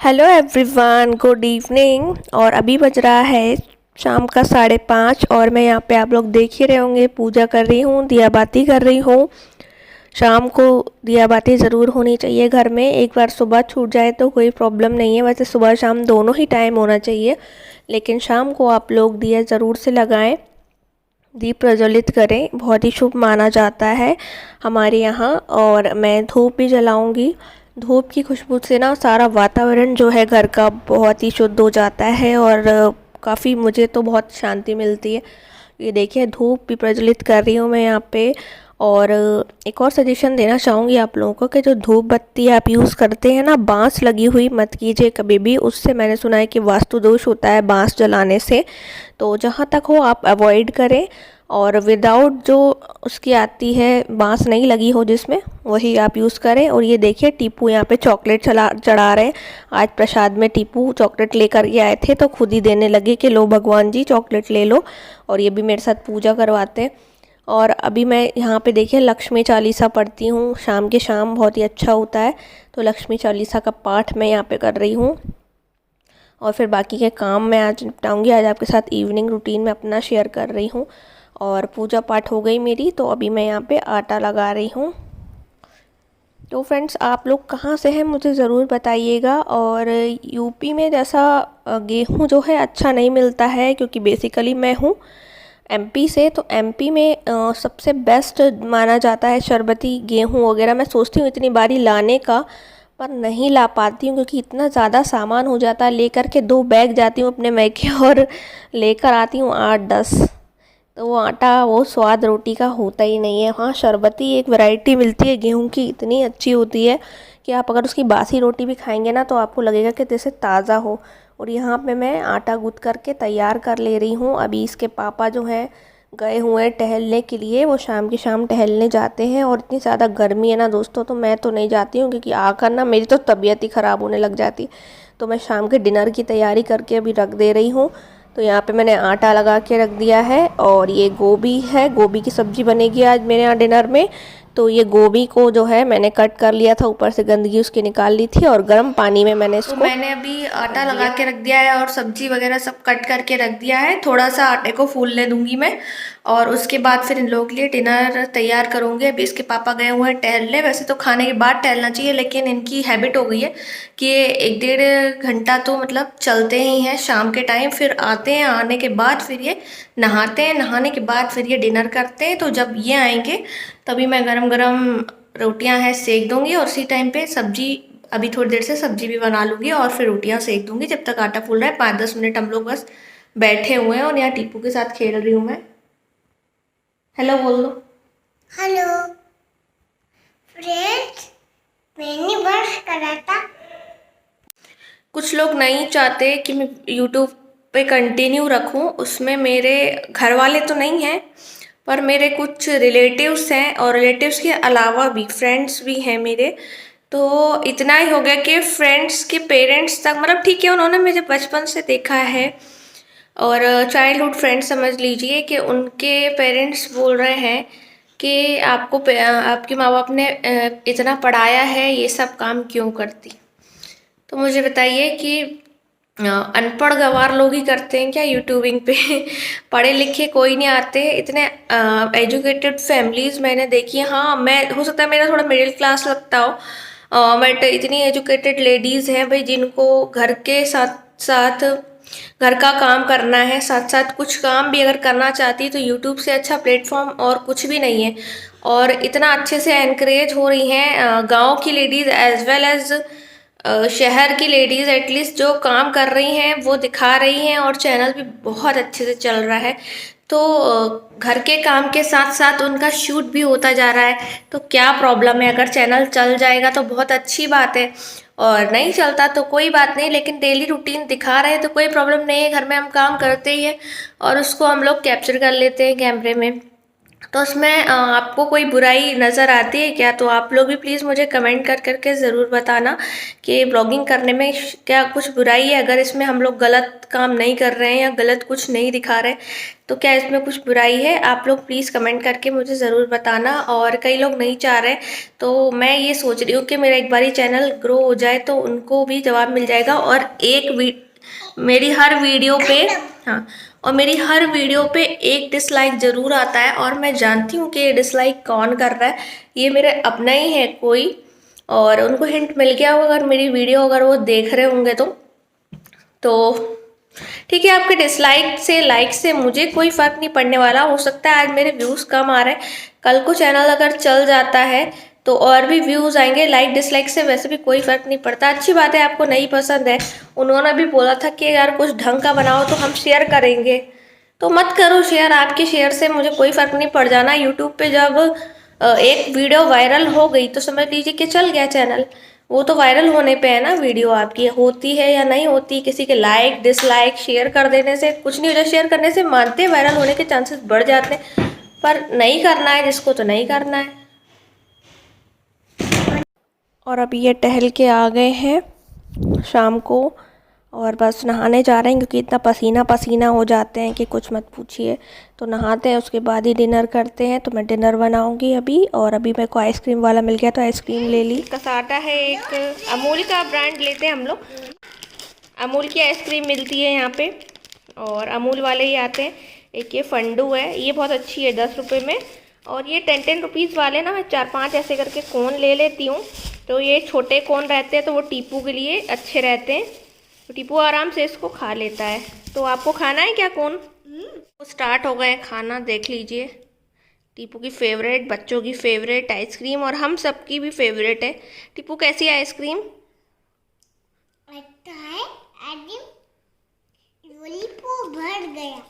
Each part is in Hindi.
Hello everyone, good evening. और अभी बज रहा है शाम का 5:30 और मैं यहाँ पे, आप लोग देख ही रहे होंगे, पूजा कर रही हूँ, दिया बाती कर रही हूँ। शाम को दिया बाती ज़रूर होनी चाहिए घर में। एक बार सुबह छूट जाए तो कोई प्रॉब्लम नहीं है, वैसे सुबह शाम दोनों ही टाइम होना चाहिए, लेकिन शाम को आप लोग दिया ज़रूर से लगाएं, दीप प्रज्वलित करें, बहुत ही शुभ माना जाता है हमारे यहाँ। और मैं धूप भी जलाऊंगी। धूप की खुशबू से ना सारा वातावरण जो है घर का बहुत ही शुद्ध हो जाता है और काफ़ी मुझे तो बहुत शांति मिलती है। ये देखिए, धूप भी प्रज्वलित कर रही हूँ मैं यहाँ पे। और एक और सजेशन देना चाहूँगी आप लोगों को कि जो धूप बत्ती आप यूज़ करते हैं ना, बांस लगी हुई मत कीजिए कभी भी। उससे मैंने सुना है कि वास्तु दोष होता है बांस जलाने से, तो जहाँ तक हो आप अवॉइड करें। और विदाउट जो उसकी आती है, बांस नहीं लगी हो जिसमें, वही आप यूज़ करें। और ये देखिए, टीपू यहाँ पे चॉकलेट चढ़ा रहे हैं। आज प्रसाद में टीपू चॉकलेट लेकर के आए थे तो खुद ही देने लगे कि लो भगवान जी चॉकलेट ले लो, और ये भी मेरे साथ पूजा करवाते हैं। और अभी मैं यहाँ पे देखिए लक्ष्मी चालीसा पढ़ती हूँ, शाम के शाम बहुत ही अच्छा होता है, तो लक्ष्मी चालीसा का पाठ मैं यहाँ पे कर रही हूँ। और फिर बाकी के काम मैं आज निपटाऊँगी। आज आपके साथ इवनिंग रूटीन में अपना शेयर कर रही हूँ। और पूजा पाठ हो गई मेरी, तो अभी मैं यहाँ पे आटा लगा रही हूँ। तो फ्रेंड्स, आप लोग कहाँ से हैं मुझे ज़रूर बताइएगा। और यूपी में जैसा गेहूँ जो है अच्छा नहीं मिलता है, क्योंकि बेसिकली मैं हूँ एमपी से, तो एमपी में सबसे बेस्ट माना जाता है शरबती गेहूँ वगैरह। मैं सोचती हूँ इतनी बारी लाने का, पर नहीं ला पाती हूँ क्योंकि इतना ज़्यादा सामान हो जाता है। लेकर के 2 बैग जाती हूँ अपने मैके और लेकर आती हूँ 8-10, तो वो आटा, वो स्वाद रोटी का होता ही नहीं है। हाँ, शरबती एक वैरायटी मिलती है गेहूं की, इतनी अच्छी होती है कि आप अगर उसकी बासी रोटी भी खाएंगे ना तो आपको लगेगा कि जैसे ताज़ा हो। और यहाँ पे मैं आटा गूँथ करके तैयार कर ले रही हूँ। अभी इसके पापा जो हैं गए हुए हैं टहलने के लिए, वो शाम की शाम टहलने जाते हैं। और इतनी ज़्यादा गर्मी है ना दोस्तों, तो मैं तो नहीं जाती हूँ क्योंकि आकर ना मेरी तो तबीयत ही ख़राब होने लग जाती। तो मैं शाम के डिनर की तैयारी करके अभी रख दे रही हूँ। तो यहाँ पे मैंने आटा लगा के रख दिया है। और ये गोभी है, गोभी की सब्ज़ी बनेगी आज मेरे यहाँ डिनर में। तो ये गोभी को जो है मैंने कट कर लिया था, ऊपर से गंदगी उसकी निकाल ली थी, और गर्म पानी में मैंने इसको, तो मैंने अभी आटा लगा के रख दिया है और सब्जी वगैरह सब कट करके रख दिया है। थोड़ा सा आटे को फूलने दूंगी मैं, और उसके बाद फिर इन लोगों के लिए डिनर तैयार करूँगी। अभी इसके पापा गए हुए हैं टहलने। वैसे तो खाने के बाद टहलना चाहिए, लेकिन इनकी हैबिट हो गई है कि ये 1-1.5 घंटा तो मतलब चलते ही हैं शाम के टाइम। फिर आते हैं, आने के बाद फिर ये नहाते हैं, नहाने के बाद फिर ये डिनर करते हैं। तो जब ये आएंगे तभी मैं गरम गरम रोटियां हैं सेक दूंगी, और उसी टाइम पे सब्जी, अभी थोड़ी देर से सब्जी भी बना लूँगी और फिर रोटियां सेक दूंगी। जब तक आटा फूल रहा है 5-10 मिनट हम लोग बस बैठे हुए हैं। और यहाँ टीपू के साथ खेल रही हूँ मैं। हेलो बोल दो। हेलो फ्रेंड्स, मैंने ब्रश करा था। कुछ लोग नहीं चाहते कि मैं यूट्यूब पे कंटिन्यू रखूं, उसमें मेरे घर वाले तो नहीं हैं, पर मेरे कुछ रिलेटिव्स हैं, और रिलेटिव्स के अलावा भी फ्रेंड्स भी हैं मेरे। तो इतना ही हो गया कि फ्रेंड्स के पेरेंट्स तक, मतलब ठीक है, उन्होंने मुझे बचपन से देखा है, और चाइल्डहुड फ्रेंड समझ लीजिए, कि उनके पेरेंट्स बोल रहे हैं कि आपको आपके माँ बाप ने इतना पढ़ाया है, ये सब काम क्यों करती। तो मुझे बताइए कि अनपढ़ गंवार लोग ही करते हैं क्या यूट्यूबिंग पे? पढ़े लिखे कोई नहीं आते। इतने एजुकेटेड फैमिलीज मैंने देखी है। हाँ, मैं, हो सकता है मेरा थोड़ा मिडिल क्लास लगता हो, बट इतनी एजुकेटेड लेडीज़ हैं भाई, जिनको घर के साथ साथ घर का काम करना है, साथ साथ कुछ काम भी अगर करना चाहती है तो यूट्यूब से अच्छा प्लेटफॉर्म और कुछ भी नहीं है। और इतना अच्छे से एनकरेज हो रही हैं गांव की लेडीज़ एज वेल एज शहर की लेडीज़, एटलीस्ट जो काम कर रही हैं वो दिखा रही हैं, और चैनल भी बहुत अच्छे से चल रहा है। तो घर के काम के साथ साथ उनका शूट भी होता जा रहा है, तो क्या प्रॉब्लम है? अगर चैनल चल जाएगा तो बहुत अच्छी बात है, और नहीं चलता तो कोई बात नहीं, लेकिन डेली रूटीन दिखा रहे हैं तो कोई प्रॉब्लम नहीं है। घर में हम काम करते ही हैं और उसको हम लोग कैप्चर कर लेते हैं कैमरे में। तो उसमें आपको कोई बुराई नज़र आती है क्या? तो आप लोग भी प्लीज़ मुझे कमेंट कर करके ज़रूर बताना कि ब्लॉगिंग करने में क्या कुछ बुराई है। अगर इसमें हम लोग गलत काम नहीं कर रहे हैं या गलत कुछ नहीं दिखा रहे तो क्या इसमें कुछ बुराई है? आप लोग प्लीज़ कमेंट करके मुझे ज़रूर बताना। और कई लोग नहीं चाह रहे, तो मैं ये सोच रही हूँ कि मेरा एक बारी चैनल ग्रो हो जाए तो उनको भी जवाब मिल जाएगा। और मेरी हर वीडियो पे, हाँ, और मेरी हर वीडियो पे एक डिसलाइक ज़रूर आता है और मैं जानती हूँ कि ये डिसलाइक कौन कर रहा है। ये मेरे अपना ही है कोई, और उनको हिंट मिल गया होगा अगर मेरी वीडियो अगर वो देख रहे होंगे तो ठीक है। आपके डिसलाइक से लाइक से मुझे कोई फ़र्क नहीं पड़ने वाला। हो सकता है आज मेरे व्यूज़ कम आ रहे हैं, कल को चैनल अगर चल जाता है तो और भी व्यूज़ आएंगे। लाइक डिसलाइक से वैसे भी कोई फ़र्क नहीं पड़ता। अच्छी बात है आपको नहीं पसंद है, उन्होंने भी बोला था कि यार कुछ ढंग का बनाओ तो हम शेयर करेंगे, तो मत करो शेयर। आपके शेयर से मुझे कोई फ़र्क नहीं पड़ जाना। यूट्यूब पे जब एक वीडियो वायरल हो गई तो समझ लीजिए कि चल गया चैनल। वो तो वायरल होने पे है ना, वीडियो आपकी होती है या नहीं होती। किसी के लाइक डिसलाइक शेयर कर देने से कुछ नहीं हो जाता। शेयर करने से मानते हैं वायरल होने के चांसेस बढ़ जाते हैं, पर नहीं करना है जिसको तो नहीं करना है। और अभी ये टहल के आ गए हैं शाम को और बस नहाने जा रहे हैं क्योंकि इतना पसीना पसीना हो जाते हैं कि कुछ मत पूछिए। तो नहाते हैं, उसके बाद ही डिनर करते हैं। तो मैं डिनर बनाऊंगी अभी। और अभी मेरे को आइसक्रीम वाला मिल गया तो आइसक्रीम ले ली। कसाटा है, एक अमूल का ब्रांड लेते हैं हम लोग। अमूल की आइसक्रीम मिलती है यहाँ पे और अमूल वाले ही आते हैं। एक ये फंडू है, ये बहुत अच्छी है 10 रुपये में। और ये 10 रुपीज़ वाले ना मैं 4-5 ऐसे करके कोन ले लेती हूँ। तो ये छोटे कोन रहते हैं तो वो टीपू के लिए अच्छे रहते हैं, तो टीपू आराम से इसको खा लेता है। तो आपको खाना है क्या कोन? तो स्टार्ट हो गए खाना, देख लीजिए। टीपू की फेवरेट, बच्चों की फेवरेट आइसक्रीम और हम सबकी भी फेवरेट है। टीपू कैसी है आइसक्रीम? लगता है लॉलीपॉप भर गया।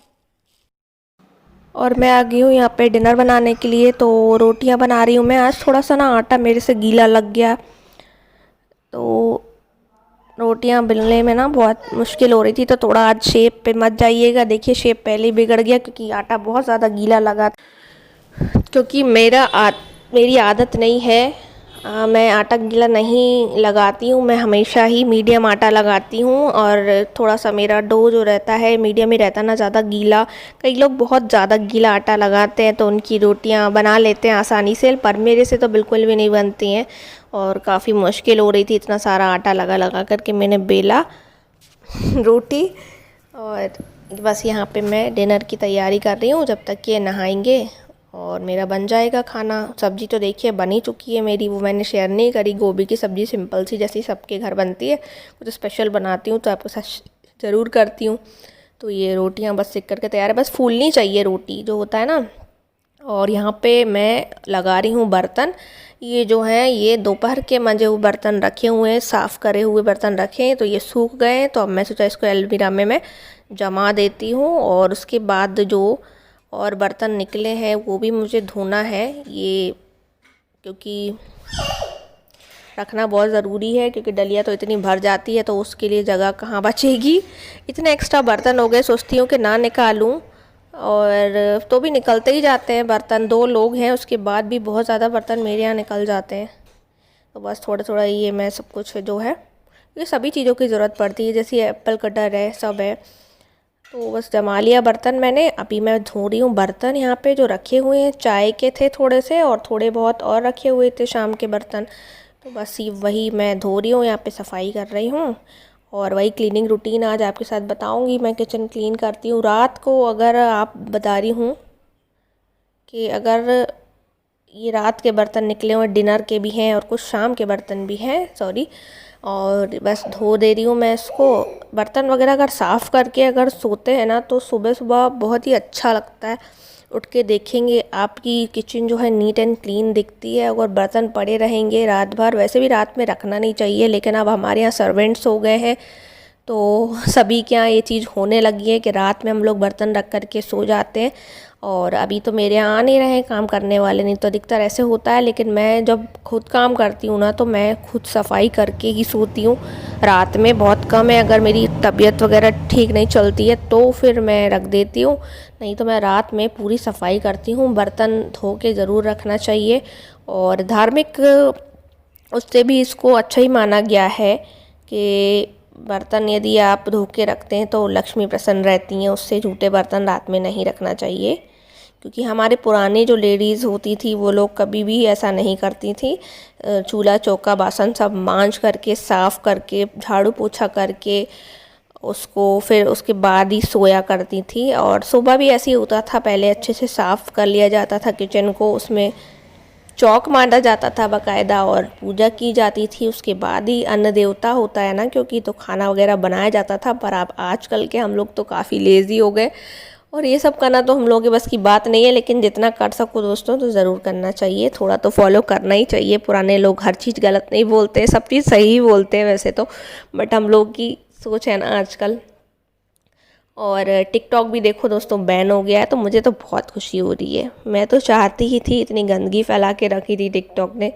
और मैं आ गई हूँ यहाँ पे डिनर बनाने के लिए। तो रोटियाँ बना रही हूँ मैं। आज थोड़ा सा ना आटा मेरे से गीला लग गया, तो रोटियाँ बेलने में ना बहुत मुश्किल हो रही थी। तो थोड़ा आज शेप पे मत जाइएगा, देखिए शेप पहले ही बिगड़ गया क्योंकि आटा बहुत ज़्यादा गीला लगा। क्योंकि मेरी आदत नहीं है, मैं आटा गीला नहीं लगाती हूँ। मैं हमेशा ही मीडियम आटा लगाती हूँ और थोड़ा सा मेरा डो जो रहता है मीडियम ही रहता है, ना ज़्यादा गीला। कई लोग बहुत ज़्यादा गीला आटा लगाते हैं तो उनकी रोटियाँ बना लेते हैं आसानी से, पर मेरे से तो बिल्कुल भी नहीं बनती हैं। और काफ़ी मुश्किल हो रही थी, इतना सारा आटा लगा लगा करके मैंने बेला रोटी। और बस यहाँ पे मैं डिनर की तैयारी कर रही हूँ जब तक कि ये नहाएंगे और मेरा बन जाएगा खाना। सब्ज़ी तो देखिए बन ही चुकी है मेरी, वो मैंने शेयर नहीं करी। गोभी की सब्ज़ी सिंपल सी जैसी सबके घर बनती है, कुछ स्पेशल बनाती हूँ तो आपके साथ ज़रूर करती हूँ। तो ये रोटियाँ बस सिक करके तैयार है, बस फूलनी चाहिए रोटी जो होता है ना। और यहाँ पे मैं लगा रही हूँ बर्तन। ये जो हैं ये दोपहर के मंजे हुए बर्तन रखे हुए हैं, साफ़ करे हुए बर्तन रखे हैं, तो ये सूख गए हैं। तो अब मैं सोचा इसको अलमीरा में मैं जमा देती हूँ। और उसके बाद जो और बर्तन निकले हैं वो भी मुझे धोना है, ये क्योंकि रखना बहुत ज़रूरी है क्योंकि डलिया तो इतनी भर जाती है तो उसके लिए जगह कहाँ बचेगी। इतने एक्स्ट्रा बर्तन हो गए, सोचती हूँ कि ना निकालूँ, और तो भी निकलते ही जाते हैं बर्तन। 2 लोग हैं उसके बाद भी बहुत ज़्यादा बर्तन मेरे यहाँ निकल जाते हैं। तो बस थोड़ा थोड़ा ये मैं सब कुछ जो है, ये सभी चीज़ों की ज़रूरत पड़ती है, जैसे एप्पल कटर है, सब है। तो बस जमा लिया बर्तन मैंने। अभी मैं धो रही हूँ बर्तन यहाँ पे जो रखे हुए हैं। चाय के थे थोड़े से और थोड़े बहुत और रखे हुए थे शाम के बर्तन, तो बस ये वही मैं धो रही हूँ, यहाँ पे सफाई कर रही हूँ। और वही क्लीनिंग रूटीन आज आपके साथ बताऊँगी। मैं किचन क्लीन करती हूँ रात को। अगर आप बता रही हूँ कि अगर ये रात के बर्तन निकले हुए डिनर के भी हैं और कुछ शाम के बर्तन भी हैं, सॉरी। और बस धो दे रही हूँ मैं इसको। बर्तन वगैरह अगर साफ़ करके अगर सोते हैं ना तो सुबह सुबह बहुत ही अच्छा लगता है। उठ के देखेंगे आपकी किचन जो है नीट एंड क्लीन दिखती है। अगर बर्तन पड़े रहेंगे रात भर, वैसे भी रात में रखना नहीं चाहिए, लेकिन अब हमारे यहाँ सर्वेंट्स हो गए हैं तो सभी के यहाँ ये चीज़ होने लगी है कि रात में हम लोग बर्तन रख कर के सो जाते हैं। और अभी तो मेरे यहाँ आ नहीं रहे काम करने वाले, नहीं तो अधिकतर ऐसे होता है। लेकिन मैं जब खुद काम करती हूँ ना तो मैं खुद सफाई करके ही सोती हूँ। रात में बहुत कम है, अगर मेरी तबीयत वगैरह ठीक नहीं चलती है तो फिर मैं रख देती हूँ, नहीं तो मैं रात में पूरी सफाई करती हूँ। बर्तन धो के ज़रूर रखना चाहिए, और धार्मिक उससे भी इसको अच्छा ही माना गया है कि बर्तन यदि आप धो के रखते हैं तो लक्ष्मी प्रसन्न रहती हैं उससे। झूठे बर्तन रात में नहीं रखना चाहिए, क्योंकि हमारे पुरानी जो लेडीज़ होती थी वो लोग कभी भी ऐसा नहीं करती थी। चूल्हा चौका बासन सब मांज करके, साफ़ करके, झाड़ू पोछा करके उसको फिर उसके बाद ही सोया करती थी। और सुबह भी ऐसे ही होता था, पहले अच्छे से साफ़ कर लिया जाता था किचन को, उसमें चौक मांडा जाता था बाकायदा और पूजा की जाती थी। उसके बाद ही अन्न देवता होता है ना, क्योंकि तो खाना वगैरह बनाया जाता था। पर अब आजकल के हम लोग तो काफ़ी लेज़ी हो गए, और ये सब करना तो हम लोगों के बस की बात नहीं है। लेकिन जितना कर सको दोस्तों तो ज़रूर करना चाहिए, थोड़ा तो फॉलो करना ही चाहिए। पुराने लोग हर चीज़ गलत नहीं बोलते, सब चीज़ सही बोलते हैं वैसे तो, बट हम लोग की सोच है ना आजकल। और टिकटॉक भी देखो दोस्तों बैन हो गया है, तो मुझे तो बहुत खुशी हो रही है। मैं तो चाहती ही थी, इतनी गंदगी फैला के रखी थी टिकटॉक ने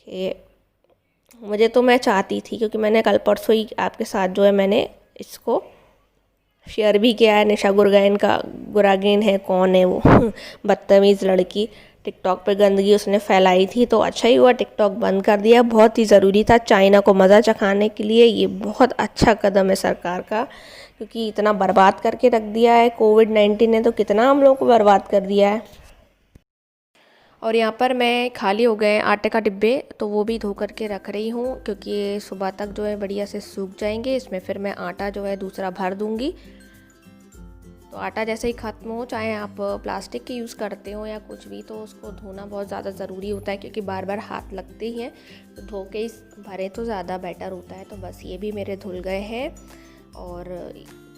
कि मैं चाहती थी, क्योंकि मैंने कल परसों ही आपके साथ जो है मैंने इसको शेयर भी किया है। निशा गुरागेन है, कौन है वो बदतमीज़ लड़की, टिकटॉक पे गंदगी उसने फैलाई थी। तो अच्छा ही हुआ टिकटॉक बंद कर दिया, बहुत ही ज़रूरी था। चाइना को मज़ा चखाने के लिए ये बहुत अच्छा कदम है सरकार का, क्योंकि इतना बर्बाद करके रख दिया है। कोविड-19 ने तो कितना हम लोग को बर्बाद कर दिया है। और यहाँ पर मैं खाली हो गए आटे का डिब्बे, तो वो भी धो करके रख रही हूँ, क्योंकि ये सुबह तक जो है बढ़िया से सूख जाएंगे। इसमें फिर मैं आटा जो है दूसरा भर दूँगी। तो आटा जैसे ही ख़त्म हो, चाहे आप प्लास्टिक के यूज़ करते हो या कुछ भी, तो उसको धोना बहुत ज़्यादा ज़रूरी होता है, क्योंकि बार बार हाथ लगते ही हैं। तो धो के इस भरे तो ज़्यादा बेटर होता है। तो बस ये भी मेरे धुल गए हैं, और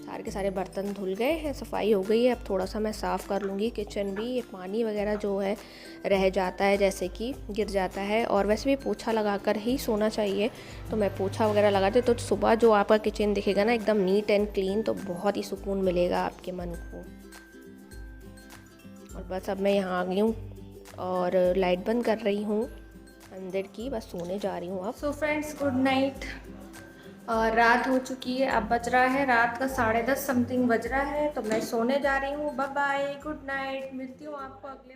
सारे के सारे बर्तन धुल गए हैं, सफाई हो गई है। अब थोड़ा सा मैं साफ़ कर लूँगी किचन भी। ये पानी वगैरह जो है रह जाता है, जैसे कि गिर जाता है, और वैसे भी पोछा लगा कर ही सोना चाहिए। तो मैं पोछा वगैरह लगाती हूँ, तो सुबह जो आपका किचन दिखेगा ना एकदम नीट एंड क्लीन, तो बहुत ही सुकून मिलेगा आपके मन को। और बस अब मैं यहाँ आ गई हूँ और लाइट बंद कर रही हूँ अंदर की, बस सोने जा रही हूँ अब। So friends, good night. और रात हो चुकी है, अब बज रहा है रात का 10:30 समथिंग बज रहा है, तो मैं सोने जा रही हूँ। बाय बाय, गुड नाइट, मिलती हूँ आपको अगले